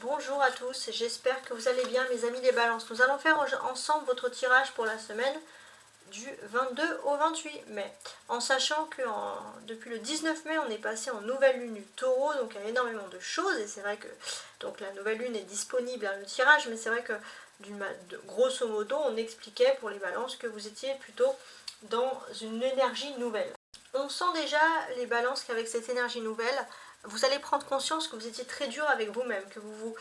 Bonjour à tous, j'espère que vous allez bien mes amis les balances. Nous allons faire ensemble votre tirage pour la semaine du 22 au 28 mai. En sachant que depuis le 19 mai, on est passé en nouvelle lune du taureau, donc il y a énormément de choses. Et c'est vrai que donc la nouvelle lune est disponible à le tirage, mais c'est vrai que grosso modo, on expliquait pour les balances que vous étiez plutôt dans une énergie nouvelle. On sent déjà les balances qu'avec cette énergie nouvelle, vous allez prendre conscience que vous étiez très dur avec vous-même, que vous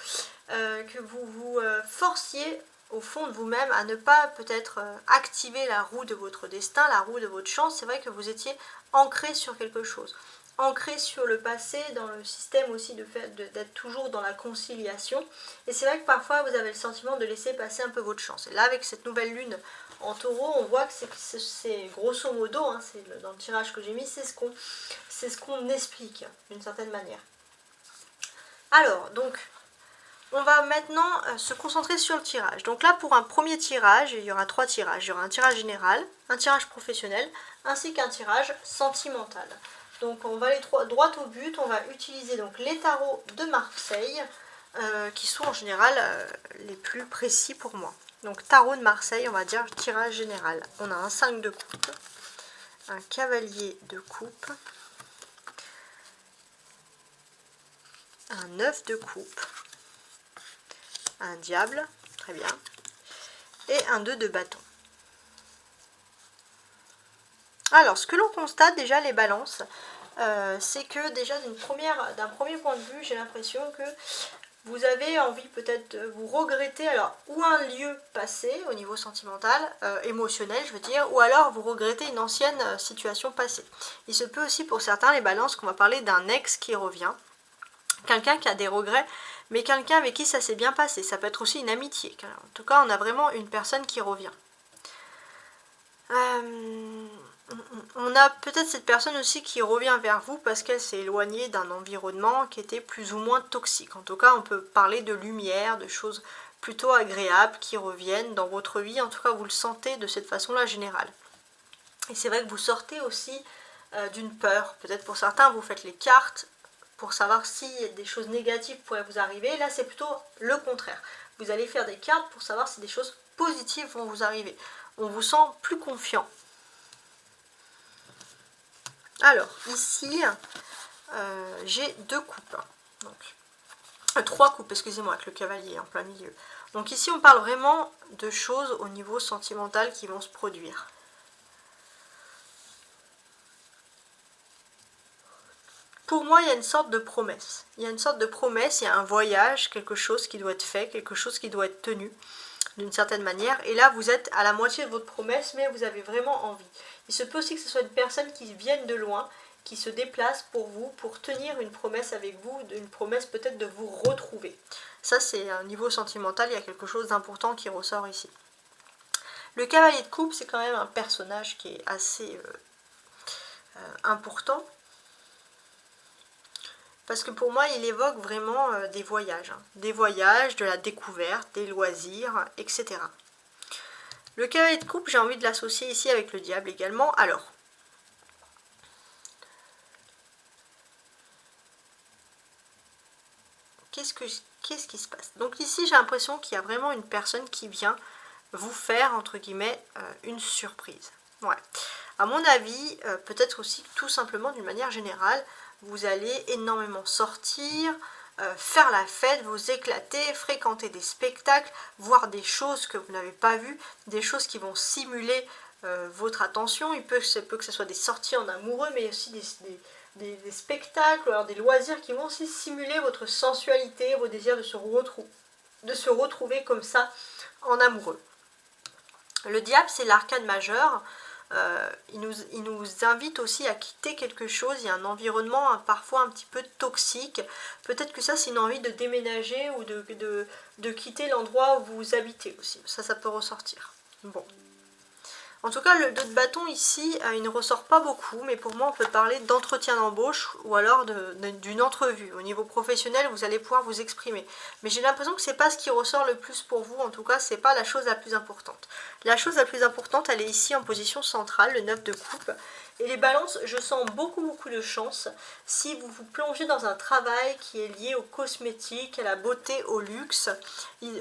forciez au fond de vous-même à ne pas peut-être activer la roue de votre destin, la roue de votre chance. C'est vrai que vous étiez ancré sur quelque chose, ancré sur le passé, dans le système aussi d'être toujours dans la conciliation. Et c'est vrai que parfois vous avez le sentiment de laisser passer un peu votre chance. Et là, avec cette nouvelle lune en taureau, on voit que c'est grosso modo, hein, dans le tirage que j'ai mis, c'est ce qu'on explique d'une certaine manière. Alors, donc, on va maintenant se concentrer sur le tirage. Donc là, pour un premier tirage, il y aura 3 tirages. Il y aura un tirage général, un tirage professionnel, ainsi qu'un tirage sentimental. Donc on va aller droit au but, on va utiliser donc les tarots de Marseille, qui sont en général les plus précis pour moi. Donc tarot de Marseille, on va dire tirage général. On a un 5 de coupe, un cavalier de coupe, un 9 de coupe, un diable, très bien, et un 2 de bâton. Alors, ce que l'on constate déjà, les balances, c'est que déjà d'un premier point de vue, j'ai l'impression que vous avez envie peut-être de vous regretter, alors, ou un lieu passé au niveau sentimental, émotionnel, je veux dire, ou alors vous regrettez une ancienne situation passée. Il se peut aussi pour certains, les balances, qu'on va parler d'un ex qui revient, quelqu'un qui a des regrets, mais quelqu'un avec qui ça s'est bien passé. Ça peut être aussi une amitié. En tout cas, on a vraiment une personne qui revient. On a peut-être cette personne aussi qui revient vers vous parce qu'elle s'est éloignée d'un environnement qui était plus ou moins toxique. En tout cas, on peut parler de lumière, de choses plutôt agréables qui reviennent dans votre vie. En tout cas, vous le sentez de cette façon-là générale. Et c'est vrai que vous sortez aussi d'une peur. Peut-être pour certains, vous faites les cartes pour savoir si des choses négatives pourraient vous arriver. Là, c'est plutôt le contraire. Vous allez faire des cartes pour savoir si des choses positives vont vous arriver. On vous sent plus confiant. Alors, ici, j'ai 2 coupes. Donc, 3 coupes, excusez-moi, avec le cavalier en plein milieu. Donc ici, on parle vraiment de choses au niveau sentimental qui vont se produire. Pour moi, il y a une sorte de promesse. Il y a une sorte de promesse, il y a un voyage, quelque chose qui doit être fait, quelque chose qui doit être tenu d'une certaine manière. Et là, vous êtes à la moitié de votre promesse, mais vous avez vraiment envie. Il se peut aussi que ce soit une personne qui vienne de loin, qui se déplace pour vous, pour tenir une promesse avec vous, une promesse peut-être de vous retrouver. Ça, c'est un niveau sentimental, il y a quelque chose d'important qui ressort ici. Le cavalier de coupe, c'est quand même un personnage qui est assez important. Parce que pour moi, il évoque vraiment des voyages. Des voyages, de la découverte, des loisirs, etc. Le cavalier de coupe, j'ai envie de l'associer ici avec le diable également. Alors, qu'est-ce qui se passe? Donc ici, j'ai l'impression qu'il y a vraiment une personne qui vient vous faire, entre guillemets, une surprise. Ouais. À mon avis, peut-être aussi tout simplement d'une manière générale, vous allez énormément sortir, faire la fête, vous éclater, fréquenter des spectacles, voir des choses que vous n'avez pas vues, des choses qui vont simuler votre attention. Il peut que ce soit des sorties en amoureux, mais aussi des spectacles, alors des loisirs qui vont aussi simuler votre sensualité, vos désirs de se retrouver comme ça en amoureux. Le diable, c'est l'arcane majeur. Il nous invite aussi à quitter quelque chose. Il y a un environnement parfois un petit peu toxique. Peut-être que ça, c'est une envie de déménager ou de quitter l'endroit où vous habitez aussi. Ça peut ressortir. Bon. En tout cas, le 2 de bâton ici, il ne ressort pas beaucoup, mais pour moi, on peut parler d'entretien d'embauche ou alors d'une entrevue. Au niveau professionnel, vous allez pouvoir vous exprimer. Mais j'ai l'impression que c'est pas ce qui ressort le plus pour vous, en tout cas, c'est pas la chose la plus importante. La chose la plus importante, elle est ici en position centrale, le 9 de coupe. Et les balances, je sens beaucoup de chance si vous vous plongez dans un travail qui est lié au cosmétique, à la beauté, au luxe,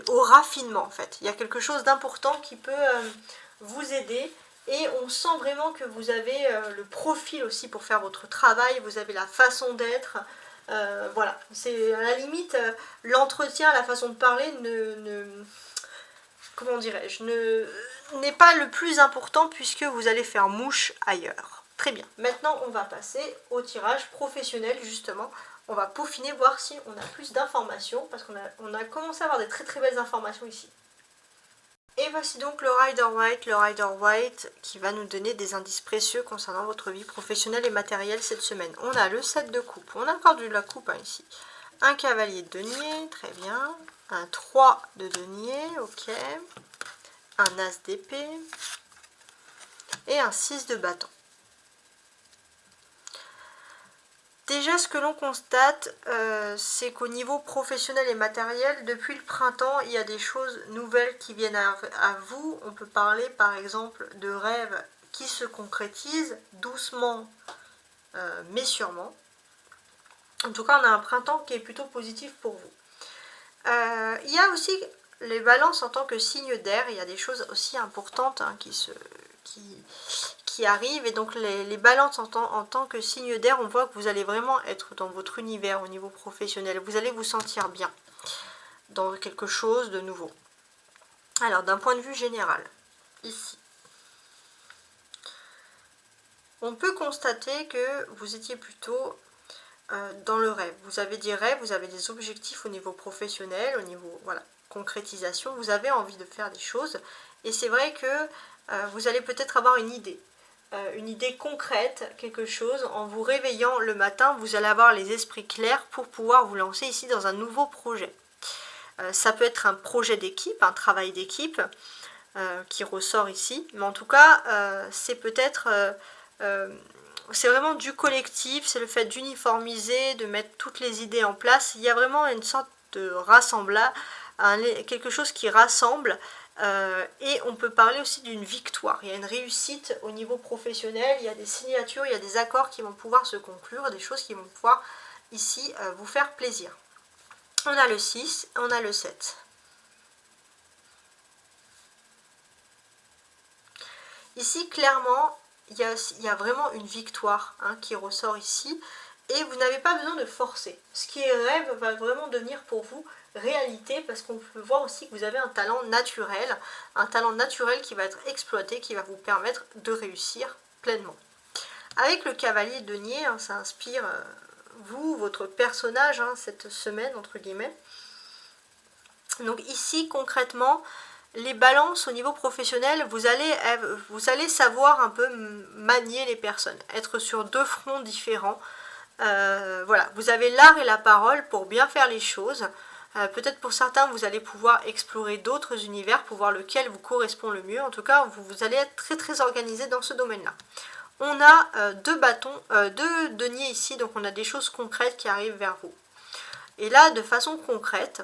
au raffinement en fait. Il y a quelque chose d'important qui peut vous aider et on sent vraiment que vous avez le profil aussi pour faire votre travail, vous avez la façon d'être, voilà, c'est à la limite l'entretien, la façon de parler comment dirais-je, n'est pas le plus important puisque vous allez faire mouche ailleurs. Très bien, maintenant on va passer au tirage professionnel justement. On va peaufiner, voir si on a plus d'informations parce qu'on a commencé à avoir des très belles informations ici. Et voici donc le Rider White qui va nous donner des indices précieux concernant votre vie professionnelle et matérielle cette semaine. On a le 7 de coupe, on a encore de la coupe ici. Un cavalier de denier, très bien. Un 3 de denier, ok. Un as d'épée. Et un 6 de bâton. Déjà, ce que l'on constate, c'est qu'au niveau professionnel et matériel, depuis le printemps, il y a des choses nouvelles qui viennent à vous. On peut parler par exemple de rêves qui se concrétisent doucement, mais sûrement. En tout cas, on a un printemps qui est plutôt positif pour vous. Il y a aussi les balances en tant que signe d'air. Il y a des choses aussi importantes hein, qui arrivent. Et donc les balances en tant que signe d'air, on voit que vous allez vraiment être dans votre univers au niveau professionnel. Vous allez vous sentir bien dans quelque chose de nouveau. Alors, d'un point de vue général, ici, on peut constater que vous étiez plutôt dans le rêve. Vous avez des rêves, vous avez des objectifs au niveau professionnel, au niveau voilà, concrétisation. Vous avez envie de faire des choses. Et c'est vrai que vous allez peut-être avoir une idée concrète, quelque chose. En vous réveillant le matin, vous allez avoir les esprits clairs pour pouvoir vous lancer ici dans un nouveau projet. Ça peut être un projet d'équipe, un travail d'équipe qui ressort ici. Mais en tout cas, c'est peut-être... c'est vraiment du collectif, c'est le fait d'uniformiser, de mettre toutes les idées en place. Il y a vraiment une sorte de rassemblage, quelque chose qui rassemble. Et on peut parler aussi d'une victoire. Il y a une réussite au niveau professionnel, il y a des signatures, il y a des accords qui vont pouvoir se conclure, des choses qui vont pouvoir ici vous faire plaisir. On a le 6, on a le 7. Ici, clairement, il y a vraiment une victoire hein, qui ressort ici. Et vous n'avez pas besoin de forcer. Ce qui est rêve va vraiment devenir pour vous réalité parce qu'on peut voir aussi que vous avez un talent naturel qui va être exploité, qui va vous permettre de réussir pleinement. Avec le cavalier de denier, hein, ça inspire vous, votre personnage, hein, cette semaine, entre guillemets. Donc ici, concrètement, les balances au niveau professionnel, vous allez savoir un peu manier les personnes, être sur deux fronts différents. Voilà, vous avez l'art et la parole pour bien faire les choses. Peut-être pour certains, vous allez pouvoir explorer d'autres univers pour voir lequel vous correspond le mieux. En tout cas, vous allez être très organisé dans ce domaine-là. On a deux deniers ici, donc on a des choses concrètes qui arrivent vers vous. Et là, de façon concrète,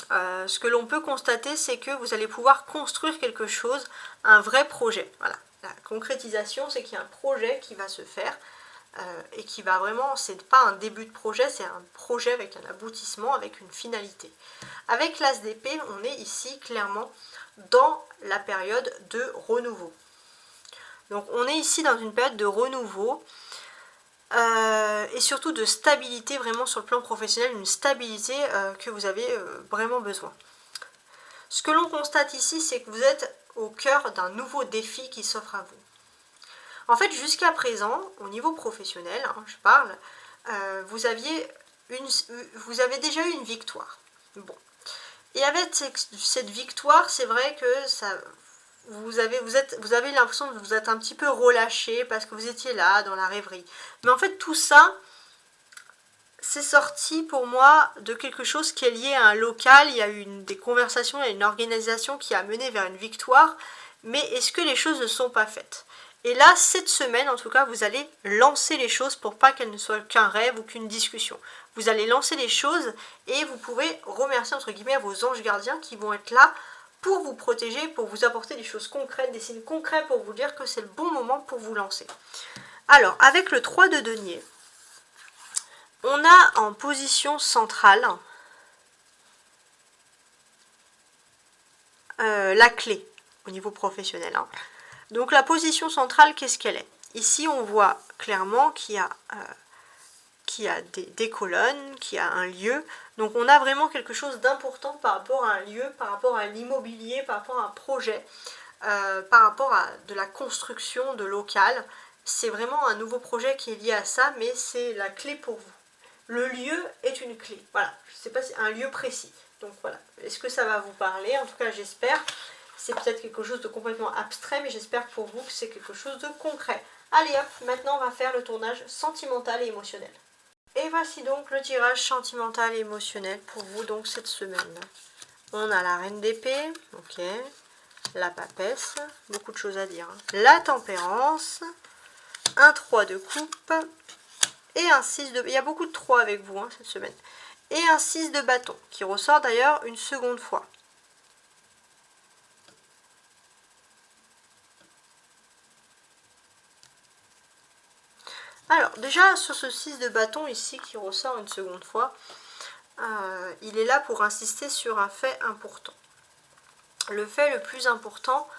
ce que l'on peut constater, c'est que vous allez pouvoir construire quelque chose, un vrai projet. Voilà. La concrétisation, c'est qu'il y a un projet qui va se faire et qui va vraiment, c'est pas un début de projet, c'est un projet avec un aboutissement, avec une finalité. Avec l'as d'épée, on est ici clairement dans la période de renouveau. Donc on est ici dans une période de renouveau et surtout de stabilité vraiment sur le plan professionnel, une stabilité que vous avez vraiment besoin. Ce que l'on constate ici, c'est que vous êtes au cœur d'un nouveau défi qui s'offre à vous. En fait, jusqu'à présent, au niveau professionnel, hein, je parle, vous avez déjà eu une victoire. Bon. Et avec cette victoire, c'est vrai que ça... Vous avez l'impression que vous êtes un petit peu relâché parce que vous étiez là dans la rêverie. Mais en fait tout ça, c'est sorti pour moi de quelque chose qui est lié à un local. Il y a eu des conversations, il y a une organisation qui a mené vers une victoire. mais est-ce que les choses ne sont pas faites? Et là, cette semaine, en tout cas, vous allez lancer les choses pour pas qu'elles ne soient qu'un rêve ou qu'une discussion. Vous allez lancer les choses et vous pouvez remercier, entre guillemets, vos anges gardiens qui vont être là pour vous protéger, pour vous apporter des choses concrètes, des signes concrets pour vous dire que c'est le bon moment pour vous lancer. Alors, avec le 3 de denier, on a en position centrale la clé au niveau professionnel. Donc la position centrale, qu'est-ce qu'elle est? Ici, on voit clairement qu'il y a des colonnes, qu'il y a un lieu. Donc on a vraiment quelque chose d'important par rapport à un lieu, par rapport à l'immobilier, par rapport à un projet, par rapport à de la construction de local. C'est vraiment un nouveau projet qui est lié à ça, mais c'est la clé pour vous. Le lieu est une clé. Voilà, je ne sais pas si c'est un lieu précis. Donc voilà, est-ce que ça va vous parler? En tout cas, j'espère. C'est peut-être quelque chose de complètement abstrait, mais j'espère pour vous que c'est quelque chose de concret. Allez hop, maintenant on va faire le tournage sentimental et émotionnel. Et voici donc le tirage sentimental et émotionnel pour vous donc cette semaine. On a la reine d'épée, ok, la papesse, beaucoup de choses à dire. La tempérance, un 3 de coupe et un 6 de... Il y a beaucoup de 3 avec vous cette semaine. Et un 6 de bâton, qui ressort d'ailleurs une seconde fois. Alors, déjà, sur ce 6 de bâton ici, qui ressort une seconde fois, il est là pour insister sur un fait important. Le fait le plus important,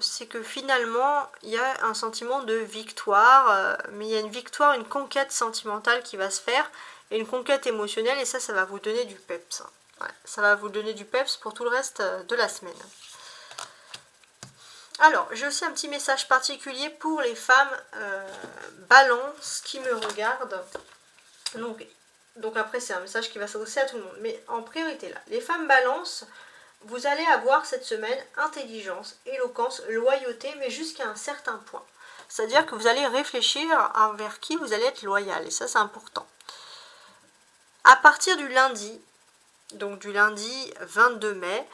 c'est que finalement, il y a un sentiment de victoire, mais il y a une victoire, une conquête sentimentale qui va se faire, et une conquête émotionnelle, et ça va vous donner du peps. Ouais, ça va vous donner du peps pour tout le reste de la semaine. Alors, j'ai aussi un petit message particulier pour les femmes balance qui me regardent. Donc après, c'est un message qui va s'adresser à tout le monde. Mais en priorité, là, les femmes balance, vous allez avoir cette semaine intelligence, éloquence, loyauté, mais jusqu'à un certain point. C'est-à-dire que vous allez réfléchir envers qui vous allez être loyal. Et ça, c'est important. À partir du lundi, donc du lundi 22 mai,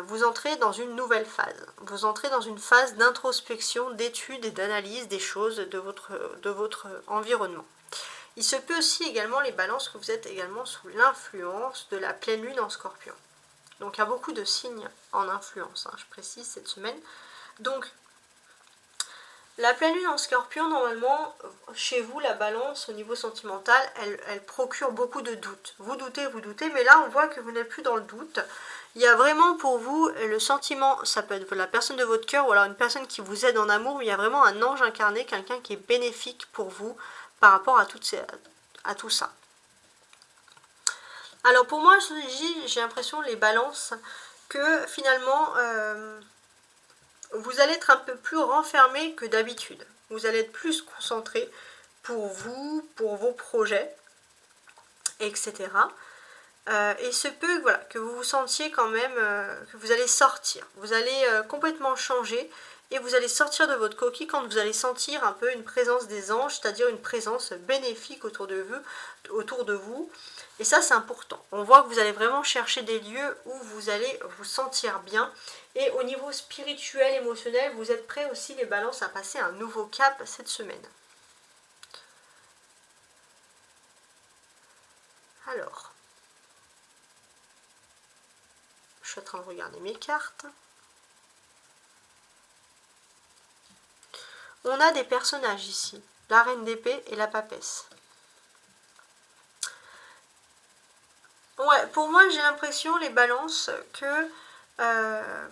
vous entrez dans une nouvelle phase. Vous entrez dans une phase d'introspection, d'étude et d'analyse des choses de votre environnement. Il se peut aussi également, les balances, que vous êtes également sous l'influence de la pleine lune en scorpion. Donc il y a beaucoup de signes en influence, je précise, cette semaine. Donc, la pleine lune en scorpion, normalement, chez vous, la balance, au niveau sentimental, elle procure beaucoup de doutes. Vous doutez, mais là, on voit que vous n'êtes plus dans le doute. Il y a vraiment pour vous le sentiment, ça peut être la personne de votre cœur ou alors une personne qui vous aide en amour, mais il y a vraiment un ange incarné, quelqu'un qui est bénéfique pour vous par rapport à tout ça. Alors pour moi, j'ai l'impression, les balances, que finalement, vous allez être un peu plus renfermé que d'habitude. Vous allez être plus concentré pour vous, pour vos projets, etc. Et se peut que vous vous sentiez quand même que vous allez sortir. Vous allez complètement changer et vous allez sortir de votre coquille quand vous allez sentir un peu une présence des anges, c'est-à-dire une présence bénéfique autour de vous. Et ça, c'est important. On voit que vous allez vraiment chercher des lieux où vous allez vous sentir bien. Et au niveau spirituel, émotionnel, vous êtes prêts aussi, les balances, à passer un nouveau cap cette semaine. Alors, je suis en train de regarder mes cartes. On a des personnages ici, la reine d'épée et la papesse. Ouais, pour moi, j'ai l'impression, les balances, que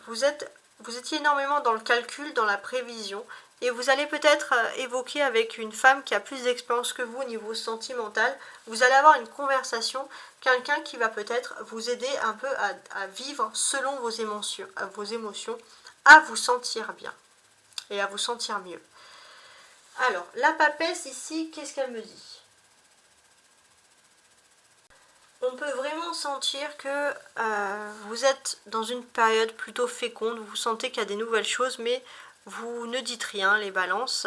vous étiez énormément dans le calcul, dans la prévision, et vous allez peut-être évoquer avec une femme qui a plus d'expérience que vous au niveau sentimental, vous allez avoir une conversation, quelqu'un qui va peut-être vous aider un peu à vivre selon vos émotions, à vous sentir bien et à vous sentir mieux. Alors, la papesse ici, qu'est-ce qu'elle me dit ? On peut vraiment sentir que vous êtes dans une période plutôt féconde, vous sentez qu'il y a des nouvelles choses, mais vous ne dites rien, les balances.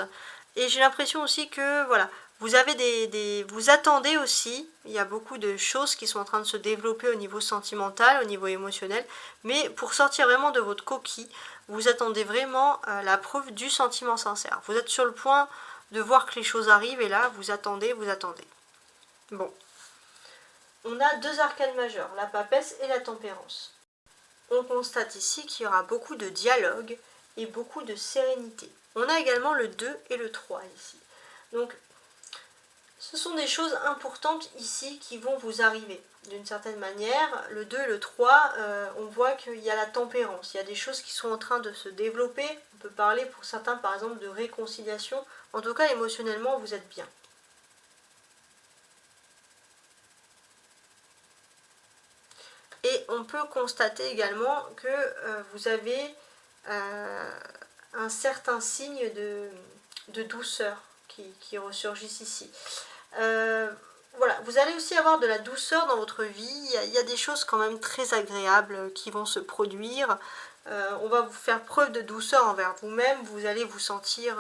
Et j'ai l'impression aussi que, voilà, Vous avez vous attendez aussi, il y a beaucoup de choses qui sont en train de se développer au niveau sentimental, au niveau émotionnel, mais pour sortir vraiment de votre coquille, vous attendez vraiment la preuve du sentiment sincère. Vous êtes sur le point de voir que les choses arrivent et là, vous attendez, vous attendez. Bon. On a deux arcanes majeurs, la papesse et la tempérance. On constate ici qu'il y aura beaucoup de dialogue et beaucoup de sérénité. On a également le 2 et le 3 ici. Donc, ce sont des choses importantes ici qui vont vous arriver. D'une certaine manière, le 2 et le 3, on voit qu'il y a la tempérance. Il y a des choses qui sont en train de se développer. On peut parler pour certains, par exemple, de réconciliation. En tout cas, émotionnellement, vous êtes bien. Et on peut constater également que vous avez un certain signe de douceur qui ressurgissent ici. Voilà, vous allez aussi avoir de la douceur dans votre vie. Il y a des choses quand même très agréables qui vont se produire. On va vous faire preuve de douceur envers vous-même. Vous allez vous sentir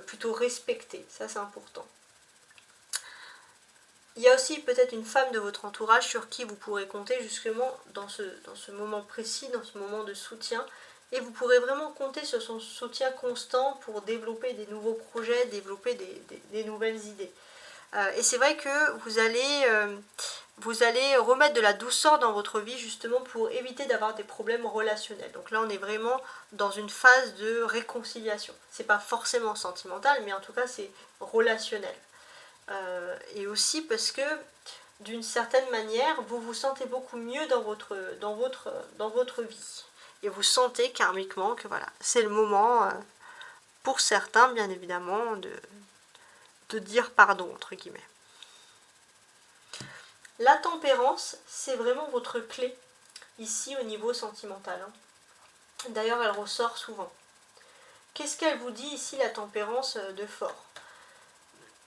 plutôt respecté. Ça, c'est important. Il y a aussi peut-être une femme de votre entourage sur qui vous pourrez compter justement dans ce moment précis, dans ce moment de soutien. Et vous pourrez vraiment compter sur son soutien constant pour développer des nouveaux projets, développer des nouvelles idées. Et c'est vrai que vous allez remettre de la douceur dans votre vie justement pour éviter d'avoir des problèmes relationnels. Donc là, on est vraiment dans une phase de réconciliation. C'est pas forcément sentimental, mais en tout cas, c'est relationnel. Et aussi parce que d'une certaine manière, vous vous sentez beaucoup mieux dans votre vie. Et vous sentez karmiquement que voilà, c'est le moment, pour certains bien évidemment, de dire pardon, entre guillemets. La tempérance, c'est vraiment votre clé, ici au niveau sentimental. D'ailleurs, elle ressort souvent. Qu'est-ce qu'elle vous dit ici, la tempérance de fort ?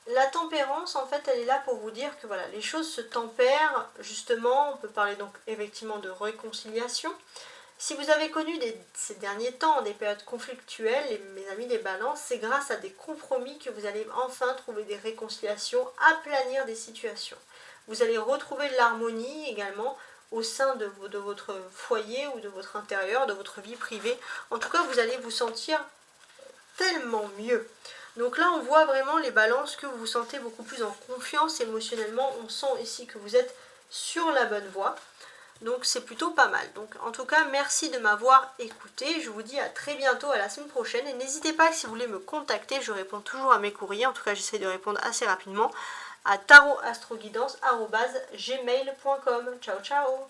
La tempérance, en fait, elle est là pour vous dire que voilà, les choses se tempèrent, justement, on peut parler donc effectivement de réconciliation. Si vous avez connu ces derniers temps des périodes conflictuelles, mes amis les balances, c'est grâce à des compromis que vous allez enfin trouver des réconciliations, aplanir des situations. Vous allez retrouver de l'harmonie également au sein de votre foyer ou de votre intérieur, de votre vie privée. En tout cas, vous allez vous sentir tellement mieux. Donc là, on voit vraiment les balances que vous vous sentez beaucoup plus en confiance émotionnellement. On sent ici que vous êtes sur la bonne voie. Donc c'est plutôt pas mal. Donc en tout cas, merci de m'avoir écouté. Je vous dis à très bientôt, à la semaine prochaine. Et n'hésitez pas, si vous voulez me contacter, je réponds toujours à mes courriers. En tout cas, j'essaie de répondre assez rapidement à tarotastroguidance@gmail.com. Ciao, ciao!